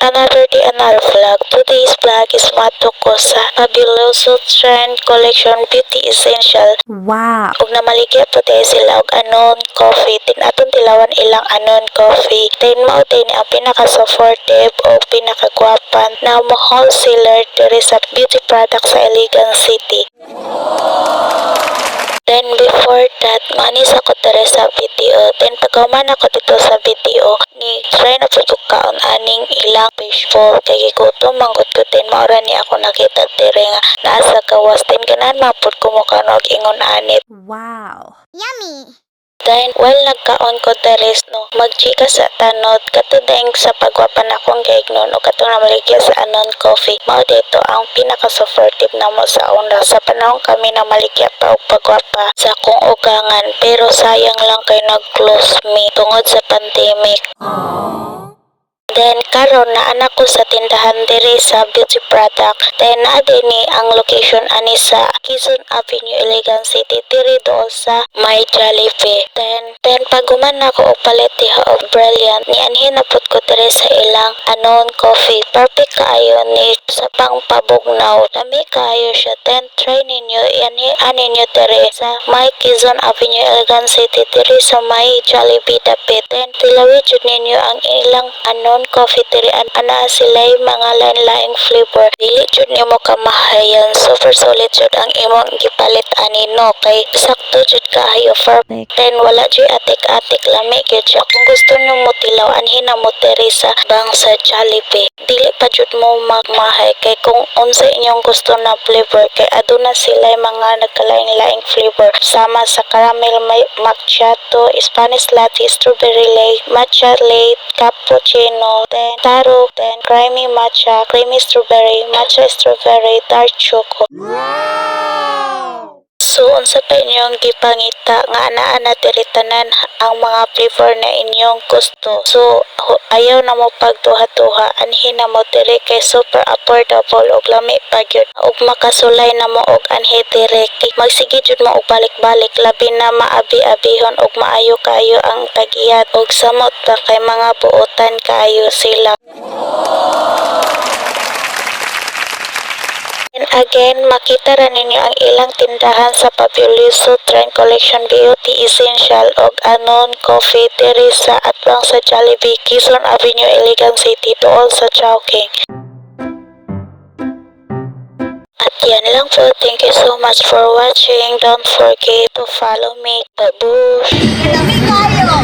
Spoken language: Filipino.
Another day, another vlog. Today's vlog is matuko sa Fabuloso Trend Collection Beauty Essential. Wow! Ug namaligya po tayo sila og anon coffee. Aton tilawan ilang anon coffee. Then mao din ang pinaka-supportive o pinakagwapan na mo wholesaler diri sa beauty product sa Iligan City. Then before that, manis ako dere sa video. Then pagkaman ako dito sa video, ni try na po kaon aning ilang fishbowl. Kaya gutom manggod ko din. Maura ni ako nakita dere nga nasa gawas. Then ganan mapod ko mo kanog ingon anit. Wow! Yummy! Then, while nagkaon ko deres no, magchika sa tanod, katudeng sa pagwapan akong gaignon o katong namaligya sa anon coffee. Mao dito ang pinaka-supportive na mo sa una. Sa panahon kami na maligya pa og pagwapa sa akong ugangan, pero sayang lang kay nag-close me tungod sa pandemic. Then karon na anak ko sa tindahan diri sa beauty product. Then naa ni ang location ani sa Quezon Avenue, Iligan City, diri doon sa My Jollibee. Then paguman na ako og palit diha og Brilliant, ni anhin na pud ko diri sa ilang anon coffee. Perfect kaayo ni sa pangpabugnaw. Lami kaayo siya. Then try ninyo ani nyo diri sa My Quezon Avenue, Iligan City, diri sa My Jollibee dapit. Then tilawid jud ninyo ang ilang anon coffee diri ana sila'y mga lain-laing flavor. Dili jud nimo kamahayan. Super solid jud ang imong gipalit ani no kay sakto jud kaayo perfect. Then wala jud atik-atik, lami gyud siya. Kung gusto nyo mo tilaw anhin na mo diri sa bang sa Jollibee. Dili pa jud mo magmahay kay kung unsa inyong gusto na flavor kay aduna sila'y mga nagkalain-laing flavor sama sa caramel macchiato, Spanish latte, strawberry late, matcha late, cappuccino, then taro, then creamy matcha, creamy strawberry, matcha strawberry, dark choco. So, unsa pa inyong gipangita nga ana diri tanan ang mga flavor na inyong gusto. So, ayaw na mo pagduha-duha, anhin na mo diri kay super affordable og lami pa gyud. Og makasulay na mo og anhi diri kay magsige jud mo og balik-balik labi na maabi-abihon og maayo kayo ang tagiyat og samot pa kay mga buotan kayo sila. And again, makita ra ninyo ang ilang tindahan sa Fabuloso Trend Collection Beauty Essential og anon coffee diri sa atbang sa Jollibee, Quezon Avenue, Iligan City, tuol sa Chowking. At yan lang po. Thank you so much for watching. Don't forget to follow me. Babush! Yummy kayo!